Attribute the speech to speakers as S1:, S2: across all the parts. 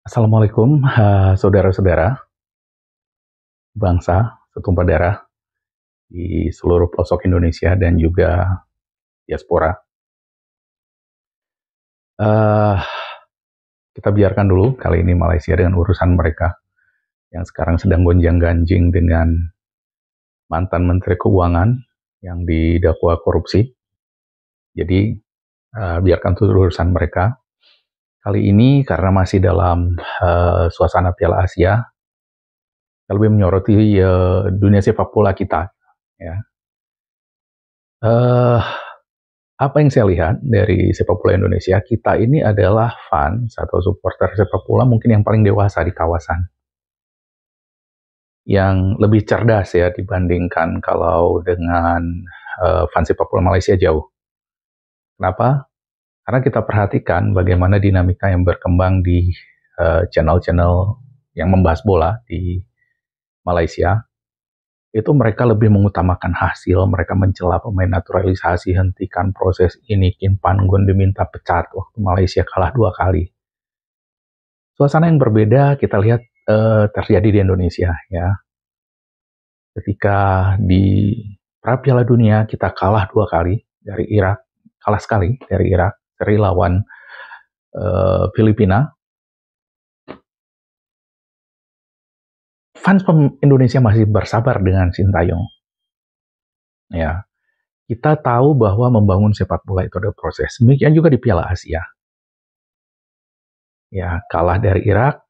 S1: Assalamualaikum, saudara-saudara, bangsa setumpah darah di seluruh pelosok Indonesia dan juga diaspora. Uh, kita biarkan dulu kali ini Malaysia dengan urusan mereka yang sekarang sedang gonjang-ganjing dengan mantan Menteri Keuangan yang didakwa korupsi. Jadi biarkan itu urusan mereka. Kali ini karena masih dalam suasana Piala Asia, lebih menyoroti dunia sepak bola kita. Ya. Apa yang saya lihat dari sepak bola Indonesia, kita ini adalah fans atau supporter sepak bola mungkin yang paling dewasa di kawasan. Yang lebih cerdas ya dibandingkan kalau dengan fans sepak bola Malaysia jauh. Kenapa? Karena kita perhatikan bagaimana dinamika yang berkembang di channel-channel yang membahas bola di Malaysia. Itu mereka lebih mengutamakan hasil, mereka mencela pemain naturalisasi, hentikan proses ini, Kim Pan-gun diminta pecat waktu Malaysia kalah 2 kali. Suasana yang berbeda kita lihat terjadi di Indonesia ya. Ketika di Piala Dunia kita kalah 2 kali dari Irak, kalah sekali dari Irak, seri lawan Filipina. Fans Indonesia masih bersabar dengan Sintayong. Ya, kita tahu bahwa membangun sepak bola itu ada proses. Demikian juga di Piala Asia. Ya, kalah dari Irak,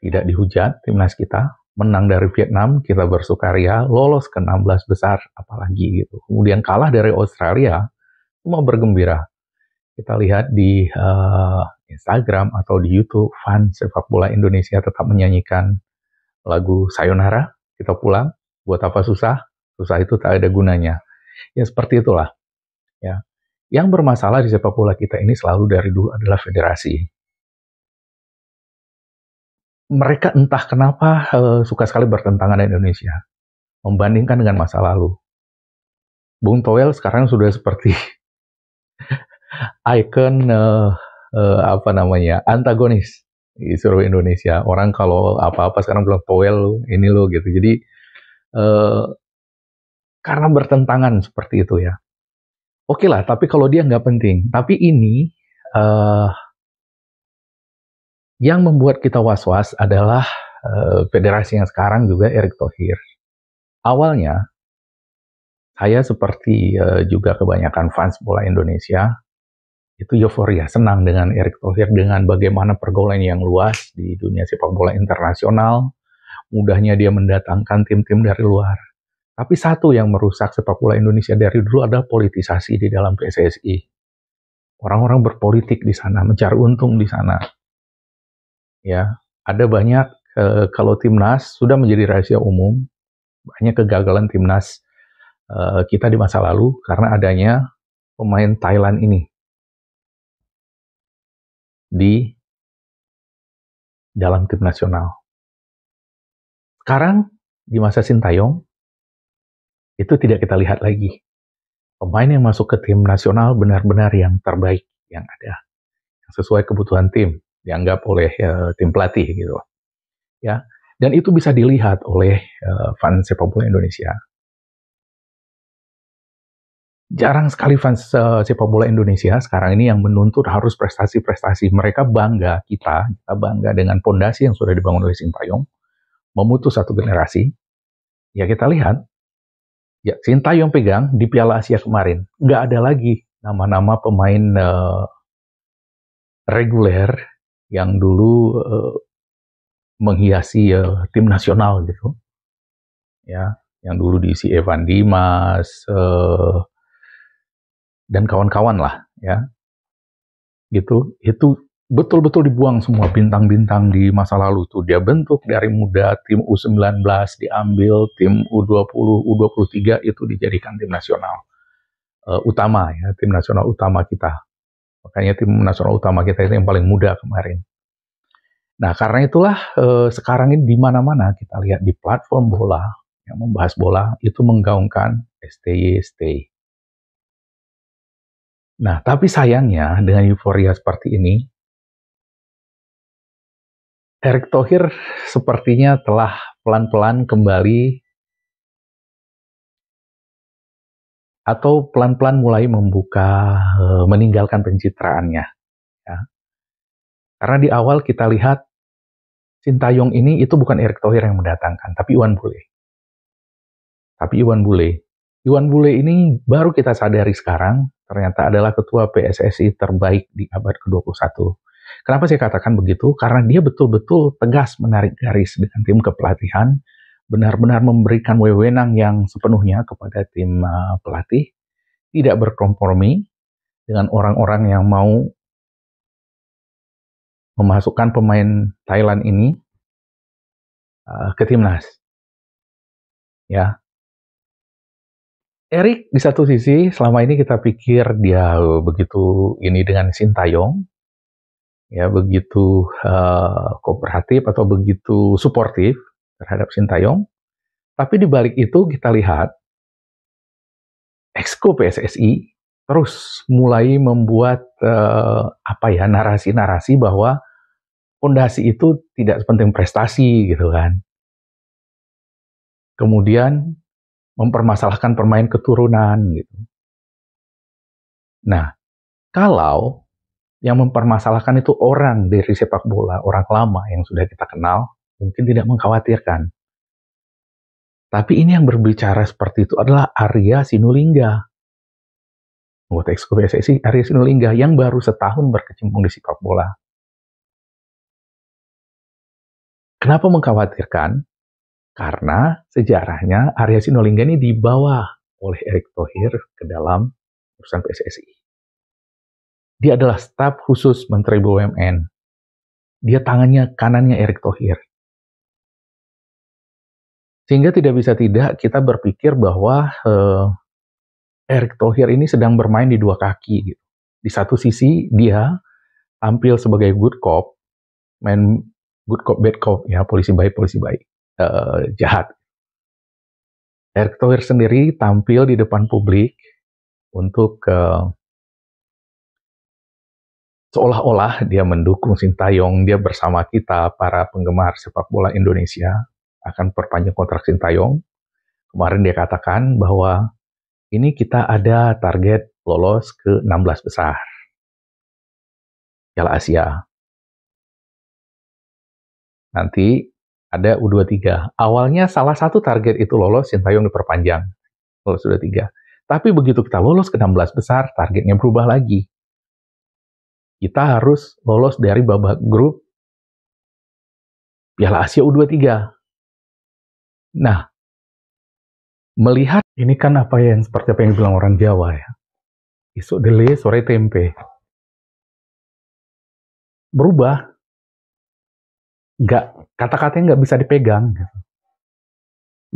S1: tidak dihujat timnas kita. Menang dari Vietnam, kita bersukaria, lolos ke 16 besar, apalagi gitu. Kemudian kalah dari Australia, cuma bergembira. Kita lihat di Instagram atau di YouTube, fans sepak bola Indonesia tetap menyanyikan lagu Sayonara, kita pulang, buat apa susah? Susah itu tak ada gunanya. Ya seperti itulah. Ya. Yang bermasalah di sepak bola kita ini selalu dari dulu adalah federasi. Mereka entah kenapa suka sekali bertentangan dengan Indonesia, membandingkan dengan masa lalu. Bung Toel sekarang sudah seperti ikon antagonis di seluruh Indonesia. Orang kalau apa-apa sekarang bilang Toel ini lo gitu. Jadi karena bertentangan seperti itu ya. Oke lah, tapi kalau dia nggak penting. Tapi ini yang membuat kita was-was adalah federasi yang sekarang juga Erick Thohir. Awalnya saya seperti juga kebanyakan fans bola Indonesia itu euforia, senang dengan Erick Thohir, dengan bagaimana pergaulan yang luas di dunia sepak bola internasional, mudahnya dia mendatangkan tim-tim dari luar. Tapi satu yang merusak sepak bola Indonesia dari dulu adalah politisasi di dalam PSSI. Orang-orang berpolitik di sana, mencari untung di sana. Ya, ada banyak kalau timnas sudah menjadi rahasia umum, banyak kegagalan timnas kita di masa lalu karena adanya pemain Thailand ini di dalam tim nasional. Sekarang di masa Sintayong itu tidak kita lihat lagi. Pemain yang masuk ke tim nasional benar-benar yang terbaik yang ada, yang sesuai kebutuhan tim, dianggap oleh tim pelatih gitu. Ya, dan itu bisa dilihat oleh fans sepak bola Indonesia. Jarang sekali fans sepak bola Indonesia sekarang ini yang menuntut harus prestasi-prestasi. Mereka bangga, kita bangga dengan fondasi yang sudah dibangun oleh Sintayong, memutus satu generasi. Ya kita lihat, ya Sintayong pegang di Piala Asia kemarin. Nggak ada lagi nama-nama pemain reguler yang dulu menghiasi tim nasional gitu. Ya, yang dulu diisi Evan Dimas, dan kawan-kawan lah ya gitu. Itu betul-betul dibuang semua bintang-bintang di masa lalu tuh. Dia bentuk dari muda, tim U19 diambil, tim U20, U23 itu dijadikan tim nasional utama ya, tim nasional utama kita. Makanya tim nasional utama kita itu yang paling muda kemarin. Nah, karena itulah sekarang ini di mana-mana kita lihat di platform bola yang membahas bola itu menggaungkan STY stay. Nah, tapi sayangnya dengan euforia seperti ini, Erick Thohir sepertinya telah pelan-pelan kembali atau pelan-pelan mulai membuka, meninggalkan pencitraannya. Ya. Karena di awal kita lihat Sintayong ini itu bukan Erick Thohir yang mendatangkan, tapi Iwan Bule. Iwan Bule ini baru kita sadari sekarang, ternyata adalah ketua PSSI terbaik di abad ke-21. Kenapa saya katakan begitu? Karena dia betul-betul tegas menarik garis dengan tim kepelatihan, benar-benar memberikan wewenang yang sepenuhnya kepada tim pelatih, tidak berkompromi dengan orang-orang yang mau memasukkan pemain Thailand ini ke timnas. Ya, Erick di satu sisi selama ini kita pikir dia begitu ini dengan Sintayong, ya begitu kooperatif atau begitu suportif terhadap Sintayong. Tapi di balik itu kita lihat Exco PSSI terus mulai membuat narasi-narasi bahwa fondasi itu tidak sepenting prestasi gitu kan. Kemudian mempermasalahkan pemain keturunan gitu. Nah, kalau yang mempermasalahkan itu orang dari sepak bola, orang lama yang sudah kita kenal, mungkin tidak mengkhawatirkan. Tapi ini yang berbicara seperti itu adalah Arya Sinulinga. Anggota Exco PSSI Arya Sinulinga yang baru setahun berkecimpung di sepak bola. Kenapa mengkhawatirkan? Karena sejarahnya Arya Sinulinga ini dibawa oleh Erick Thohir ke dalam urusan PSSI. Dia adalah staf khusus Menteri BUMN. Dia tangannya kanannya Erick Thohir. Sehingga tidak bisa tidak kita berpikir bahwa Erick Thohir ini sedang bermain di dua kaki. Gitu. Di satu sisi dia tampil sebagai good cop, main good cop, bad cop, ya polisi baik, jahat. Erick Thohir sendiri tampil di depan publik untuk seolah-olah dia mendukung Sintayong, dia bersama kita para penggemar sepak bola Indonesia akan perpanjang kontrak Sintayong. Kemarin dia katakan bahwa ini kita ada target lolos ke 16 besar Piala Asia. Nanti ada U23. Awalnya salah satu target itu lolos, Sintayong diperpanjang. Lolos U23. Tapi begitu kita lolos ke 16 besar, targetnya berubah lagi. Kita harus lolos dari babak grup Piala Asia U23. Nah, melihat ini kan seperti apa yang dibilang orang Jawa ya. Isuk dele, sore tempe. Berubah. Kata-katanya nggak bisa dipegang. Gitu.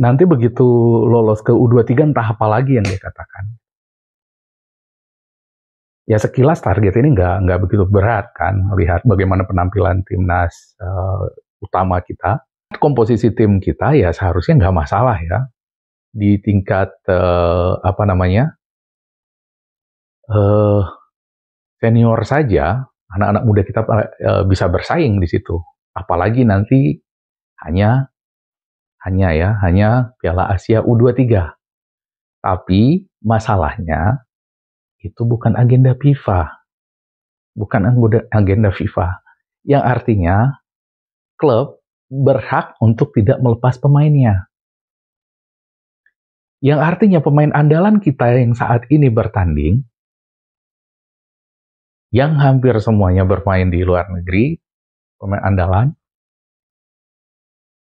S1: Nanti begitu lolos ke U23 entah apa lagi yang dia katakan. Ya sekilas target ini nggak begitu berat kan, melihat bagaimana penampilan timnas utama kita. Komposisi tim kita ya seharusnya nggak masalah ya. Di tingkat senior saja, anak-anak muda kita bisa bersaing di situ. Apalagi nanti hanya Piala Asia U23. Tapi masalahnya itu bukan agenda FIFA. Bukan agenda FIFA. Yang artinya klub berhak untuk tidak melepas pemainnya. Yang artinya pemain andalan kita yang saat ini bertanding, yang hampir semuanya bermain di luar negeri, pemain andalan,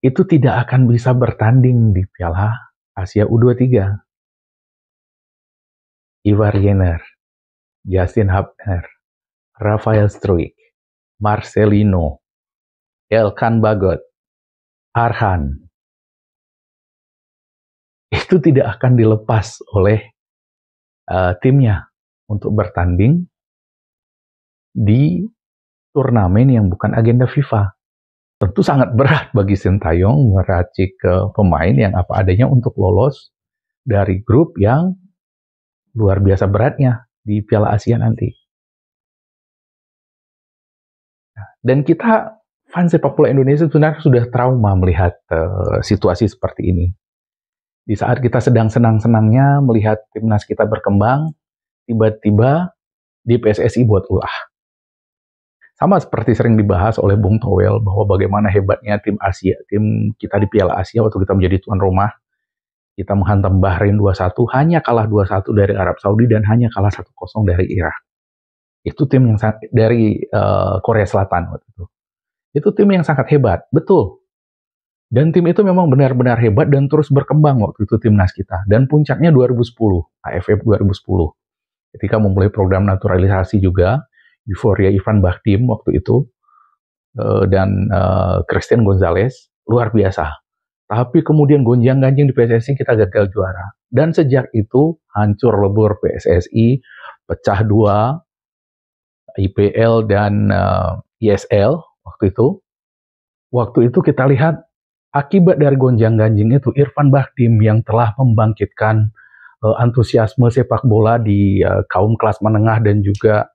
S1: itu tidak akan bisa bertanding di Piala Asia U23. Ivar Jenner, Justin Hubner, Rafael Struijk, Marcelino, Elkan Bagot, Arhan, itu tidak akan dilepas oleh timnya untuk bertanding di turnamen yang bukan agenda FIFA. Tentu sangat berat bagi Sintayong meracik pemain yang apa adanya untuk lolos dari grup yang luar biasa beratnya di Piala Asia nanti. Dan kita fans sepak bola Indonesia sebenarnya sudah trauma melihat situasi seperti ini. Di saat kita sedang senang-senangnya melihat timnas kita berkembang, tiba-tiba di PSSI buat ulah. Sama seperti sering dibahas oleh Bung Towel bahwa bagaimana hebatnya tim Asia, tim kita di Piala Asia waktu kita menjadi tuan rumah, kita menghantam Bahrain 2-1, hanya kalah 2-1 dari Arab Saudi dan hanya kalah 1-0 dari Irak. Itu tim yang dari Korea Selatan waktu itu. Itu tim yang sangat hebat, betul. Dan tim itu memang benar-benar hebat dan terus berkembang waktu itu timnas kita. Dan puncaknya 2010, AFF 2010. Ketika memulai program naturalisasi juga, euforia Ivan Bahdim waktu itu, dan Christian Gonzalez, luar biasa. Tapi kemudian gonjang-ganjing di PSSI kita gagal juara. Dan sejak itu hancur lebur PSSI, pecah dua, IPL dan ISL waktu itu. Waktu itu kita lihat akibat dari gonjang-ganjing itu, Irfan Bahdim yang telah membangkitkan antusiasme sepak bola di kaum kelas menengah dan juga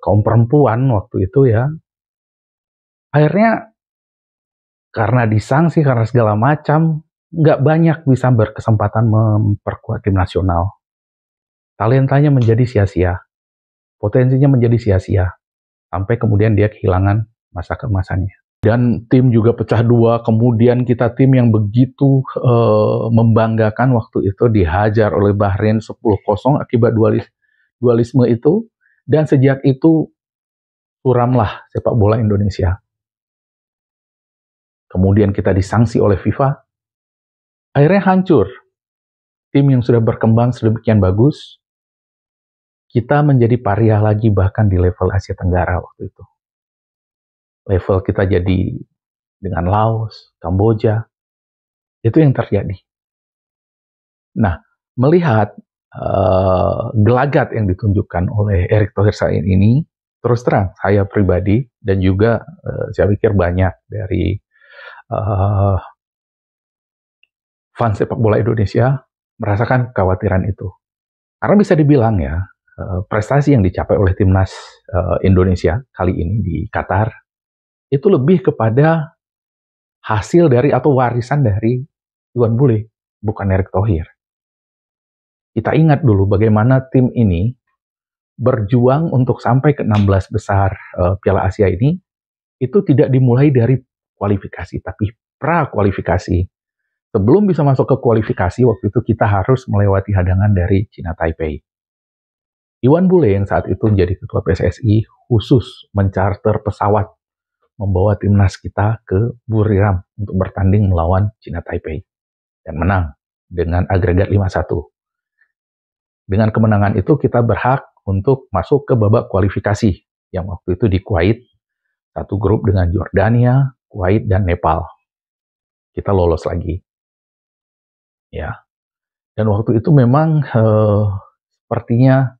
S1: kaum perempuan waktu itu ya, akhirnya karena disanksi, karena segala macam, nggak banyak bisa berkesempatan memperkuat tim nasional. Talentanya menjadi sia-sia, potensinya menjadi sia-sia, sampai kemudian dia kehilangan masa keemasannya. Dan tim juga pecah dua, kemudian kita tim yang begitu membanggakan waktu itu dihajar oleh Bahrain 10-0 akibat dualisme itu, dan sejak itu suramlah sepak bola Indonesia. Kemudian kita disanksi oleh FIFA, akhirnya hancur. Tim yang sudah berkembang sedemikian bagus, kita menjadi pariah lagi bahkan di level Asia Tenggara waktu itu. Level kita jadi dengan Laos, Kamboja, itu yang terjadi. Nah, melihat gelagat yang ditunjukkan oleh Erick Thohir saat ini, terus terang saya pribadi dan juga saya pikir banyak dari fans sepak bola Indonesia merasakan kekhawatiran itu. Karena bisa dibilang ya, prestasi yang dicapai oleh timnas Indonesia kali ini di Qatar itu lebih kepada hasil dari atau warisan dari Iwan Bule, bukan Erick Thohir. Kita ingat dulu bagaimana tim ini berjuang untuk sampai ke 16 besar Piala Asia ini, itu tidak dimulai dari kualifikasi, tapi pra-kualifikasi. Sebelum bisa masuk ke kualifikasi, waktu itu kita harus melewati hadangan dari China Taipei. Iwan Bule yang saat itu menjadi ketua PSSI khusus mencarter pesawat membawa timnas kita ke Buriram untuk bertanding melawan China Taipei dan menang dengan agregat 5-1. Dengan kemenangan itu kita berhak untuk masuk ke babak kualifikasi yang waktu itu di Kuwait, satu grup dengan Jordania, Kuwait dan Nepal. Kita lolos lagi. Ya. Dan waktu itu memang sepertinya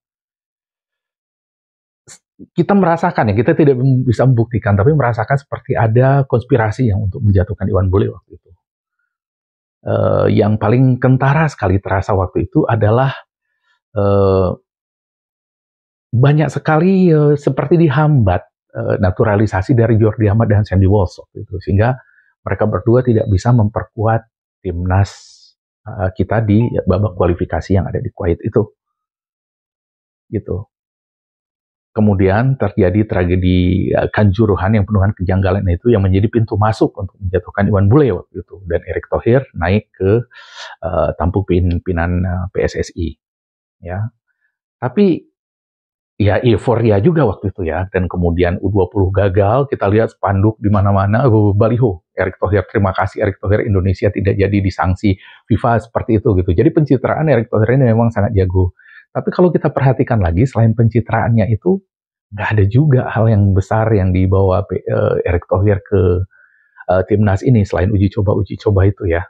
S1: kita merasakan ya, kita tidak bisa membuktikan, tapi merasakan seperti ada konspirasi yang untuk menjatuhkan Iwan Bule waktu itu. Yang paling kentara sekali terasa waktu itu adalah banyak sekali seperti dihambat naturalisasi dari Jordi Amat dan Sandy Walsh waktu itu, sehingga mereka berdua tidak bisa memperkuat timnas kita di babak kualifikasi yang ada di Kuwait itu. Gitu. Kemudian terjadi tragedi Kanjuruhan yang penuh kejanggalan itu yang menjadi pintu masuk untuk menjatuhkan Iwan Bule waktu itu. Dan Erick Thohir naik ke tampuk pimpinan PSSI. Ya. Tapi ya euforia juga waktu itu ya. Dan kemudian U20 gagal, kita lihat spanduk di mana-mana, baliho. Erick Thohir, terima kasih Erick Thohir, Indonesia tidak jadi disanksi FIFA seperti itu gitu. Jadi pencitraan Erick Thohir ini memang sangat jago. Tapi kalau kita perhatikan lagi, selain pencitraannya itu, nggak ada juga hal yang besar yang dibawa Erick Thohir ke timnas ini, selain uji coba itu ya.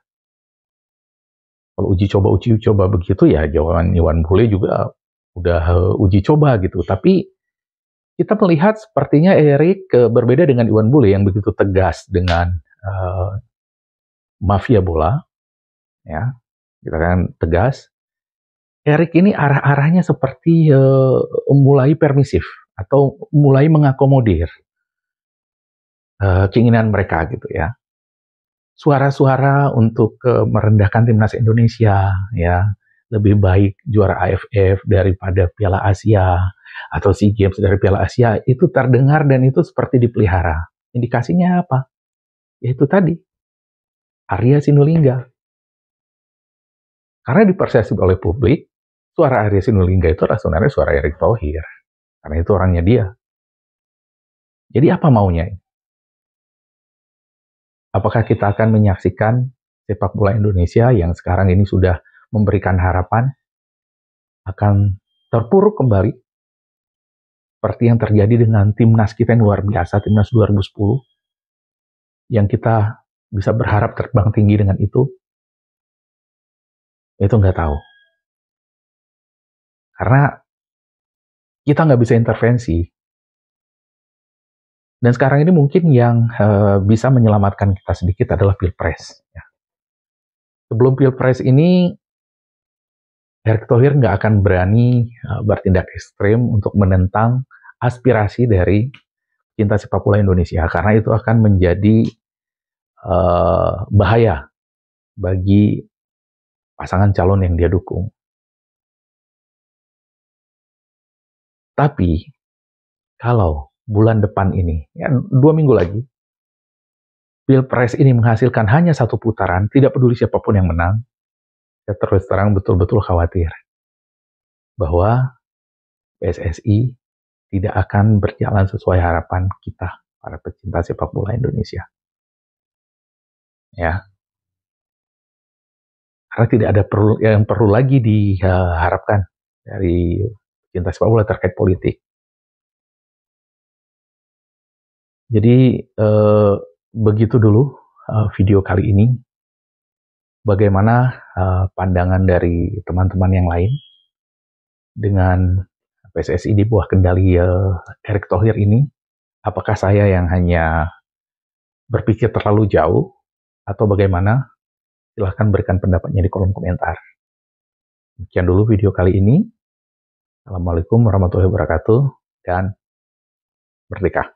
S1: Kalau uji coba begitu ya, jawaban Iwan Bule juga udah uji coba gitu. Tapi kita melihat sepertinya Erick berbeda dengan Iwan Bule yang begitu tegas dengan mafia bola. Ya, kita kan tegas. Erick ini arah-arahnya seperti mulai permisif atau mulai mengakomodir. keinginan mereka gitu ya. Suara-suara untuk merendahkan timnas Indonesia ya, lebih baik juara AFF daripada Piala Asia atau SEA Games dari Piala Asia, itu terdengar dan itu seperti dipelihara. Indikasinya apa? Yaitu tadi, Arya Sinulinga. Karena dipersepsi oleh publik, suara Arya Sinulinga itu adalah sebenarnya suara Erick Thohir. Karena itu orangnya dia. Jadi apa maunya? Apakah kita akan menyaksikan sepak bola Indonesia yang sekarang ini sudah memberikan harapan akan terpuruk kembali seperti yang terjadi dengan timnas kita yang luar biasa, timnas 2010, yang kita bisa berharap terbang tinggi dengan itu nggak tahu. Karena kita nggak bisa intervensi. Dan sekarang ini mungkin yang bisa menyelamatkan kita sedikit adalah Pilpres. Ya. Sebelum Pilpres ini, Erick Thohir nggak akan berani bertindak ekstrim untuk menentang aspirasi dari cinta sepak bola Indonesia. Karena itu akan menjadi bahaya bagi pasangan calon yang dia dukung. Tapi, kalau bulan depan ini, ya 2 minggu lagi, Pilpres ini menghasilkan hanya 1 putaran, tidak peduli siapapun yang menang, saya terus terang betul-betul khawatir bahwa PSSI tidak akan berjalan sesuai harapan kita, para pecinta sepak bola Indonesia. Ya, karena tidak ada yang perlu lagi diharapkan dari pecinta sepak bola terkait politik. Jadi begitu dulu video kali ini. Bagaimana pandangan dari teman-teman yang lain dengan PSSI di bawah kendali Erick Thohir ini? Apakah saya yang hanya berpikir terlalu jauh atau bagaimana? Silahkan berikan pendapatnya di kolom komentar. Demikian dulu video kali ini. Assalamualaikum warahmatullahi wabarakatuh dan merdeka.